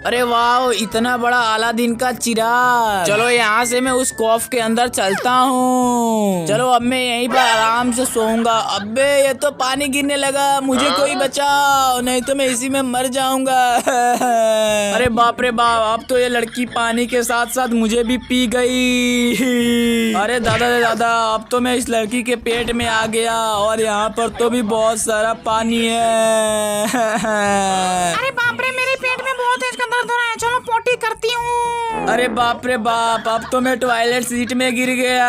अरे वाह, इतना बड़ा अलादीन का चिराग। चलो यहाँ से मैं उस कॉफ के अंदर चलता हूँ। चलो अब मैं यहीं पर आराम से सोऊंगा। अबे ये तो पानी गिरने लगा, मुझे कोई बचाओ, नहीं तो मैं इसी में मर जाऊंगा। अरे बाप रे बाप, अब तो ये लड़की पानी के साथ साथ मुझे भी पी गई। अरे दादा रे दादा, अब तो मैं इस लड़की के पेट में आ गया और यहाँ पर तो भी बहुत सारा पानी है। अरे बाप रे, मेरे पेट में बहुत तेज का दर्द हो रहा है, चलो पोटी करती हूँ। अरे बाप रे बाप, अब तो मैं टॉयलेट सीट में गिर गया।